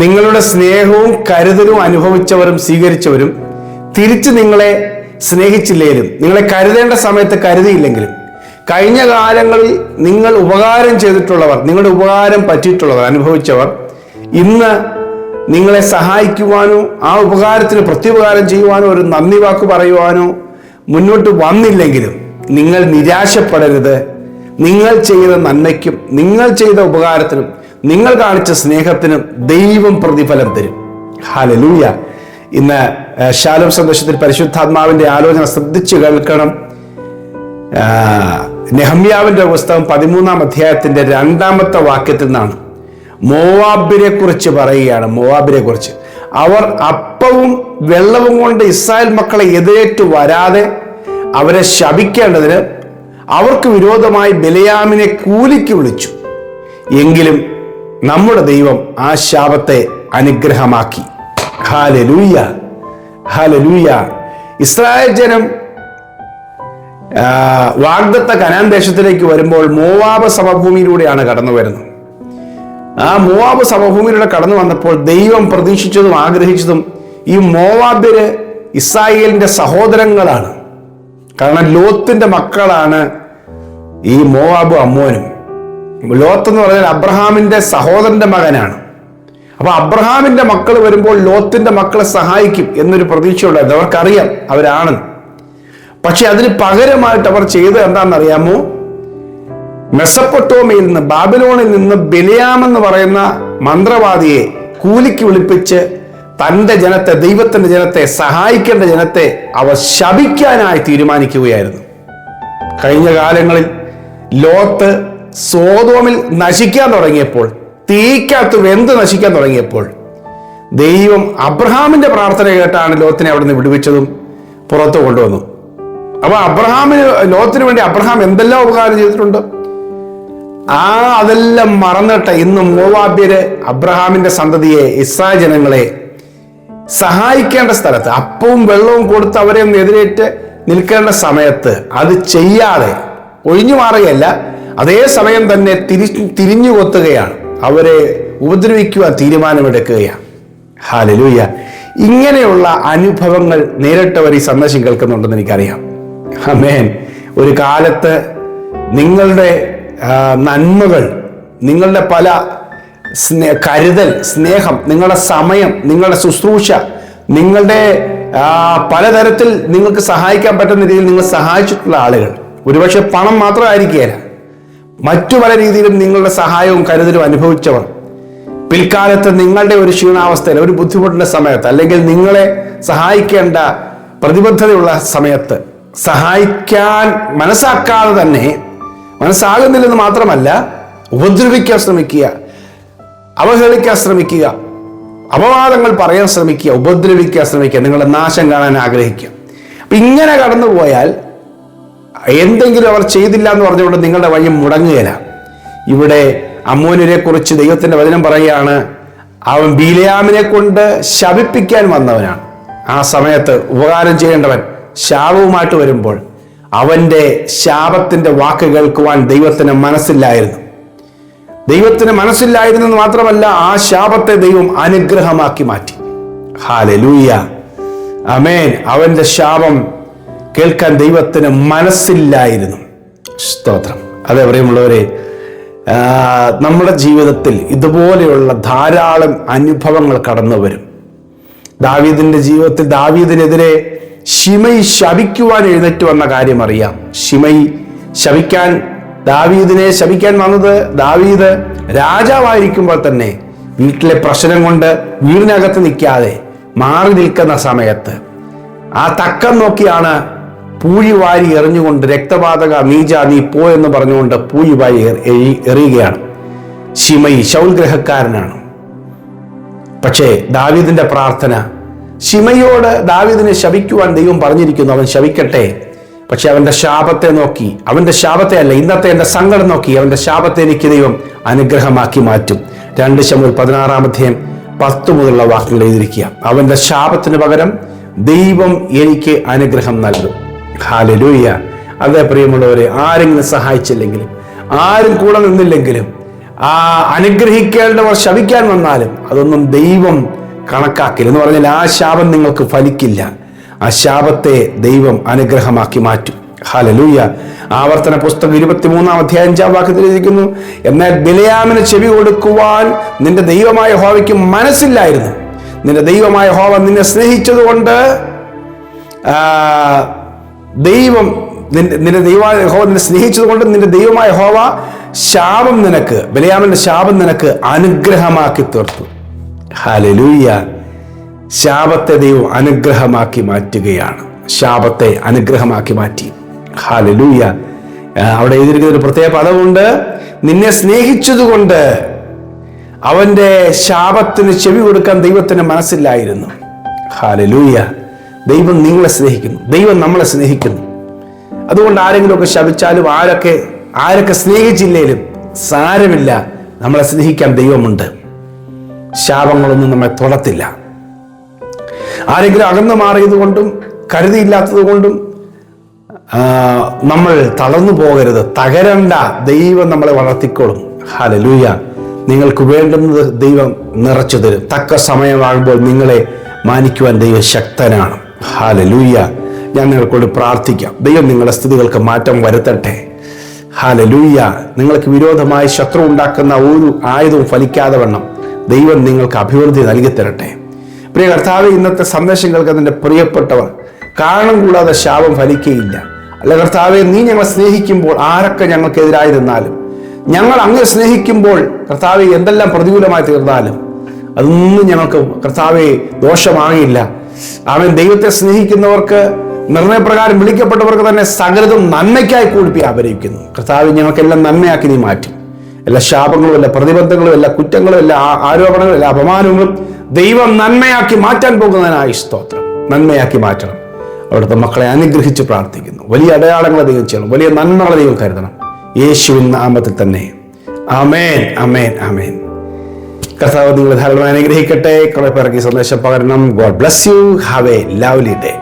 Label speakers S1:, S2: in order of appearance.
S1: നിങ്ങളുടെ സ്നേഹവും കരുതലും അനുഭവിച്ചവരും സ്വീകരിച്ചവരും തിരിച്ച് നിങ്ങളെ സ്നേഹിച്ചില്ലെങ്കിലും, നിങ്ങളെ കരുതേണ്ട സമയത്ത് കരുതിയില്ലെങ്കിലും, കഴിഞ്ഞ കാലങ്ങളിൽ നിങ്ങൾ ഉപകാരം ചെയ്തിട്ടുള്ളവർ, നിങ്ങളുടെ ഉപകാരം പറ്റിയിട്ടുള്ളവർ, അനുഭവിച്ചവർ ഇന്ന് നിങ്ങളെ സഹായിക്കുവാനോ ആ ഉപകാരത്തിന് പ്രത്യുപകാരം ചെയ്യുവാനോ ഒരു നന്ദി വാക്ക് പറയുവാനോ മുന്നോട്ട് വന്നില്ലെങ്കിലും നിങ്ങൾ നിരാശപ്പെടരുത്. നിങ്ങൾ ചെയ്ത നന്മയ്ക്കും നിങ്ങൾ ചെയ്ത ഉപകാരത്തിനും നിങ്ങൾ കാണിച്ച സ്നേഹത്തിനും ദൈവം പ്രതിഫലം തരും. ഹല്ലേലൂയ. ഇന്ന് ശാലോം സന്ദേശത്തിൽ പരിശുദ്ധാത്മാവിന്റെ ആലോചന ശ്രദ്ധിച്ചു കേൾക്കണം. നെഹമ്യാവിന്റെ പുസ്തകം 13-ാം അധ്യായത്തിന്റെ 2-ാമത്തെ വാക്യത്തിൽ നിന്നാണ് മോവാബിനെ കുറിച്ച് പറയുകയാണ്. മോവാബിനെ കുറിച്ച്, അവർ അപ്പവും വെള്ളവും കൊണ്ട് ഇസ്രായേൽ മക്കളെ എതിരേറ്റു വരാതെ അവരെ ശപിക്കേണ്ടതിന് അവർക്ക് വിരോധമായി ബിലെയാമിനെ കൂലിക്ക് വിളിച്ചു. എങ്കിലും നമ്മുടെ ദൈവം ആ ശാപത്തെ അനുഗ്രഹമാക്കി. Hallelujah, hallelujah. ഇസ്രായേൽ ജനം വാഗ്ദത്ത കനാൻ ദേശത്തിലേക്ക് വരുമ്പോൾ മോവാബ് സമഭൂമിയിലൂടെയാണ് കടന്നു വരുന്നത്. ആ മോവാബ് സമഭൂമിയിലൂടെ കടന്നു വന്നപ്പോൾ ദൈവം പ്രതീക്ഷിച്ചതും ആഗ്രഹിച്ചതും ഈ മോവാബിര് ഇസ്രായേലിന്റെ സഹോദരങ്ങളാണ്. കാരണം ലോത്തിന്റെ മക്കളാണ് ഈ മോവാബും അമ്മോനും. ലോത്ത് എന്ന് പറഞ്ഞാൽ അബ്രഹാമിന്റെ സഹോദരന്റെ മകനാണ്. അപ്പൊ അബ്രഹാമിന്റെ മക്കൾ വരുമ്പോൾ ലോത്തിന്റെ മക്കളെ സഹായിക്കും എന്നൊരു പ്രതീക്ഷയുണ്ടായിരുന്നു. അവർക്കറിയാം അവരാണെന്ന്. പക്ഷെ അതിന് പകരമായിട്ട് അവർ ചെയ്തത് എന്താണെന്നറിയാമോ? മെസപ്പൊട്ടോമിയിൽ നിന്ന്, ബാബിലോണിൽ നിന്ന് ബിലെയാം എന്ന് പറയുന്ന മന്ത്രവാദിയെ കൂലിക്ക് വിളിപ്പിച്ച് തന്റെ ജനത്തെ, ദൈവത്തിന്റെ ജനത്തെ, സഹായിക്കേണ്ട ജനത്തെ അവർ ശപിക്കാനായി തീരുമാനിക്കുകയായിരുന്നു. കഴിഞ്ഞ കാലങ്ങളിൽ ലോത്ത് സോദോമിൽ നശിക്കാൻ തുടങ്ങിയപ്പോൾ, തീക്കകത്ത് വെന്ത് നശിക്കാൻ തുടങ്ങിയപ്പോൾ ദൈവം അബ്രഹാമിന്റെ പ്രാർത്ഥന കേട്ടാണ് ലോത്തിനെ അവിടെ നിന്ന് വിടുവിച്ചതും പുറത്തു കൊണ്ടുവന്നു. അപ്പൊ ലോത്തിന് വേണ്ടി അബ്രഹാം എന്തെല്ലാം ഉപകാരം ചെയ്തിട്ടുണ്ട്, അതെല്ലാം മറന്നിട്ട് ഇന്ന് മോവാബ്യര് അബ്രഹാമിന്റെ സന്തതിയെ, ഇസ്രായേൽ ജനങ്ങളെ സഹായിക്കേണ്ട സ്ഥലത്ത് അപ്പവും വെള്ളവും കൊടുത്ത് അവരെ എതിരേറ്റ് നിൽക്കേണ്ട സമയത്ത് അത് ചെയ്യാതെ ഒഴിഞ്ഞു മാറുകയല്ല, അതേ സമയം തന്നെ തിരിഞ്ഞു കൊത്തുകയാണ്, അവരെ ഉപദ്രവിക്കുവാൻ തീരുമാനമെടുക്കുകയാണ്. ഹല്ലേലൂയ. ഇങ്ങനെയുള്ള അനുഭവങ്ങൾ നേരിട്ടവർ ഈ സന്ദേശം കേൾക്കുന്നുണ്ടെന്ന് എനിക്കറിയാം. ആമേൻ. ഒരു കാലത്ത് നിങ്ങളുടെ നന്മകൾ, നിങ്ങളുടെ പല കരുതൽ, സ്നേഹം, നിങ്ങളുടെ സമയം, നിങ്ങളുടെ ശുശ്രൂഷ, നിങ്ങളുടെ പലതരത്തിൽ നിങ്ങൾക്ക് സഹായിക്കാൻ പറ്റുന്ന രീതിയിൽ നിങ്ങൾ സഹായിച്ചിട്ടുള്ള ആളുകൾ, ഒരുപക്ഷെ പണം മാത്രമായിരിക്കുകയില്ല, മറ്റു പല രീതിയിലും നിങ്ങളുടെ സഹായവും കരുതലും അനുഭവിച്ചവർ പിൽക്കാലത്ത് നിങ്ങളുടെ ഒരു ക്ഷീണാവസ്ഥയിൽ, ഒരു ബുദ്ധിമുട്ടിന്റെ സമയത്ത്, അല്ലെങ്കിൽ നിങ്ങളെ സഹായിക്കേണ്ട പ്രതിബദ്ധതയുള്ള സമയത്ത് സഹായിക്കാൻ മനസ്സാക്കാതെ തന്നെ, മനസ്സാകുന്നില്ലെന്ന് മാത്രമല്ല, ഉപദ്രവിക്കാൻ ശ്രമിക്കുക, അവഹേളിക്കാൻ ശ്രമിക്കുക, അപവാദങ്ങൾ പറയാൻ ശ്രമിക്കുക, ഉപദ്രവിക്കാൻ ശ്രമിക്കുക, നിങ്ങളുടെ നാശം കാണാൻ ആഗ്രഹിക്കുക. അപ്പൊ ഇങ്ങനെ കടന്നുപോയാൽ എന്തെങ്കിലും അവർ ചെയ്തില്ല എന്ന് പറഞ്ഞുകൊണ്ട് നിങ്ങളുടെ വഴി മുടങ്ങുകയില്ല. ഇവിടെ അമ്മോനിനെ കുറിച്ച് ദൈവത്തിന്റെ വചനം പറയുകയാണ്, അവൻ ബിലെയാമിനെ കൊണ്ട് ശപിപ്പിക്കാൻ വന്നവനാണ്. ആ സമയത്ത് ഉപകാരം ചെയ്യേണ്ടവൻ ശാപവുമായിട്ട് വരുമ്പോൾ അവന്റെ ശാപത്തിന്റെ വാക്ക് കേൾക്കുവാൻ ദൈവത്തിന് മനസ്സില്ലായിരുന്നു. ദൈവത്തിന് മനസ്സില്ലായിരുന്നെന്ന് മാത്രമല്ല, ആ ശാപത്തെ ദൈവം അനുഗ്രഹമാക്കി മാറ്റി. ഹല്ലേലൂയ, ആമേൻ. അവന്റെ ശാപം കേൾക്കാൻ ദൈവത്തിന് മനസ്സില്ലായിരുന്നു. സ്തോത്രം. അതേ പ്രിയമുള്ളവരെ, നമ്മുടെ ജീവിതത്തിൽ ഇതുപോലെയുള്ള ധാരാളം അനുഭവങ്ങൾ കടന്നു വരും. ദാവീദിന്റെ ജീവിതത്തിൽ ദാവീദിനെതിരെ ശിമയി ശപിക്കുവാൻ എഴുന്നേറ്റ് വന്ന കാര്യം അറിയാം. ശിമയി ദാവീദിനെ ശപിക്കാൻ വന്നത് ദാവീദ് രാജാവായിരിക്കുമ്പോൾ തന്നെ വീട്ടിലെ പ്രശ്നം കൊണ്ട് വീടിനകത്ത് നിൽക്കാതെ മാറി നിൽക്കുന്ന സമയത്ത് ആ തക്കം നോക്കിയാണ് പൂഴി വാരി എറിഞ്ഞുകൊണ്ട്, രക്തപാതക നീജ നീ പോ എന്ന് പറഞ്ഞുകൊണ്ട് പൂഴി വാരി എറിയുകയാണ്. ശിമയി ശൗൽ ഗ്രഹക്കാരനാണ്. പക്ഷേ ദാവീദിന്റെ പ്രാർത്ഥന, ശിമയോട് ദാവീദിനെ ശപിക്കുവാൻ ദൈവം പറഞ്ഞിരിക്കുന്നു, അവൻ ശപിക്കട്ടെ, പക്ഷെ അവന്റെ ശാപത്തെ നോക്കി, അവന്റെ ശാപത്തെ അല്ല, ഇന്നത്തെ എന്റെ സങ്കടം നോക്കി അവന്റെ ശാപത്തെ എനിക്ക് ദൈവം അനുഗ്രഹമാക്കി മാറ്റും. 2 ശമൂവേൽ 16-ാം അധ്യായം 10 മുതലുള്ള വാക്കുകൾ എഴുതിയിരിക്കുക. അവന്റെ ശാപത്തിന് പകരം ദൈവം എനിക്ക് അനുഗ്രഹം നൽകും. ഹല്ലേലൂയ. അതേ പ്രിയമുള്ളവരെ, ആരെങ്കിലും സഹായിച്ചില്ലെങ്കിലും, ആരും കൂടെ നിന്നില്ലെങ്കിലും, അനുഗ്രഹിക്കേണ്ടവർ ശപിക്കാൻ വന്നാലും അതൊന്നും ദൈവം കണക്കാക്കില്ല. എന്ന് പറഞ്ഞാൽ ആ ശാപം നിങ്ങൾക്ക് ഫലിക്കില്ല. ആ ശാപത്തെ ദൈവം അനുഗ്രഹമാക്കി മാറ്റും. ഹല്ലേലൂയ. ആവർത്തന പുസ്തകം 23-ാം അധ്യായം 5-ാം വാക്യത്തിൽ ഇരിക്കുന്നു, എന്നാൽ ബിലെയാമിന് ചെവി കൊടുക്കുവാൻ നിന്റെ ദൈവമായ യഹോവയ്ക്ക് മനസ്സില്ലായിരുന്നു. നിന്റെ ദൈവമായ യഹോവ നിന്നെ സ്നേഹിച്ചതുകൊണ്ട് നിന്റെ ദൈവമായ യഹോവ നിന്നെ സ്നേഹിച്ചതുകൊണ്ട് നിന്റെ ദൈവമായ യഹോവ ശാപം നിനക്ക്, ബിലെയാമിന്റെ ശാപം നിനക്ക് അനുഗ്രഹമാക്കി തീർത്തു. ഹല്ലേലൂയ. ശാപത്തെ ദൈവം അനുഗ്രഹമാക്കി മാറ്റുകയാണ്. ശാപത്തെ അനുഗ്രഹമാക്കി മാറ്റി. ഹല്ലേലൂയ. അവിടെ എഴുതിയിരിക്കുന്ന ഒരു പ്രത്യേക പദമുണ്ട്, നിന്നെ സ്നേഹിച്ചതുകൊണ്ട് അവന്റെ ശാപത്തിന് ചെവി കൊടുക്കാൻ ദൈവത്തിന് മനസ്സില്ലായിരുന്നു. ഹല്ലേലൂയ. ദൈവം നിങ്ങളെ സ്നേഹിക്കുന്നു, ദൈവം നമ്മളെ സ്നേഹിക്കുന്നു. അതുകൊണ്ട് ആരെങ്കിലുമൊക്കെ ശപിച്ചാലും ആരൊക്കെ സ്നേഹിച്ചില്ലേലും സാരമില്ല, നമ്മളെ സ്നേഹിക്കാൻ ദൈവമുണ്ട്. ശാപങ്ങളൊന്നും നമ്മെ തൊടത്തില്ല. ആരെങ്കിലും അകന്നു മാറിയത് കൊണ്ടും കരുതിയില്ലാത്തത് കൊണ്ടും നമ്മൾ തളർന്നു പോകരുത്, തകരണ്ട. ദൈവം നമ്മളെ വളർത്തിക്കോളും. ഹല്ലേലൂയ. നിങ്ങൾക്ക് വേണ്ടുന്നത് ദൈവം നിറച്ചു തരും. തക്ക സമയമാകുമ്പോൾ നിങ്ങളെ മാനിക്കുവാൻ ദൈവം ശക്തനാണ്. ഹല്ലേലൂയ. ഞാൻ നിങ്ങൾക്കോട് പ്രാർത്ഥിക്കാം, ദൈവം നിങ്ങളുടെ സ്ഥിതികൾക്ക് മാറ്റം വരുത്തട്ടെ. ഹല്ലേലൂയ. നിങ്ങൾക്ക് വിരോധമായി ശത്രു ഉണ്ടാക്കുന്ന ഒരു ആയുധവും ഫലിക്കാതെ വണ്ണം ദൈവം നിങ്ങൾക്ക് അഭിവൃദ്ധി നൽകി തരട്ടെ. പ്രിയ കർത്താവേ, ഇന്നത്തെ സന്ദേശം കേൾക്കുന്നതിൻ്റെ പ്രിയപ്പെട്ടവർ കാരണം കൂടാതെ ശാപം ഫലിക്കുകയില്ല. അല്ല കർത്താവെ, നീ ഞങ്ങളെ സ്നേഹിക്കുമ്പോൾ ആരൊക്കെ ഞങ്ങൾക്കെതിരായി നിന്നാലും, ഞങ്ങൾ അങ്ങ് സ്നേഹിക്കുമ്പോൾ കർത്താവെ എന്തെല്ലാം പ്രതികൂലമായി തീർന്നാലും അതൊന്നും ഞങ്ങൾക്ക് കർത്താവെ ദോഷമാകില്ല. അവൻ ദൈവത്തെ സ്നേഹിക്കുന്നവർക്ക്, നിർണയപ്രകാരം വിളിക്കപ്പെട്ടവർക്ക് തന്നെ സകലതും നന്മയ്ക്കായി കൂടി ആഗ്രഹിക്കുന്നു. കർത്താവെ, ഞങ്ങൾക്കെല്ലാം നന്മയാക്കി നീ മാറ്റും. എല്ലാ ശാപങ്ങളും, എല്ലാ പ്രതിബന്ധങ്ങളും, എല്ലാ കുറ്റങ്ങളും, എല്ലാ ആരോപണങ്ങളും, എല്ലാ അപമാനങ്ങളും ദൈവം നന്മയാക്കി മാറ്റാൻ പോകുന്നതിനായി സ്തോത്രം. നന്മയാക്കി മാറ്റണം. അവിടുത്തെ മക്കളെ അനുഗ്രഹിച്ച് പ്രാർത്ഥിക്കുന്നു. വലിയ അടയാളങ്ങളെ ദൈവം ചെയ്യണം, വലിയ നന്മകളെ ദൈവം കരുതണം. യേശുവിൻ നാമത്തിൽ തന്നെ. ആമേൻ, ആമേൻ, ആമേൻ. കർത്താവ് നിങ്ങളെ ധാരാളമായി അനുഗ്രഹിക്കട്ടെ. കുറെ പേർക്ക് ഈ സന്ദേശം പകരണം. God bless you. Have a lovely day.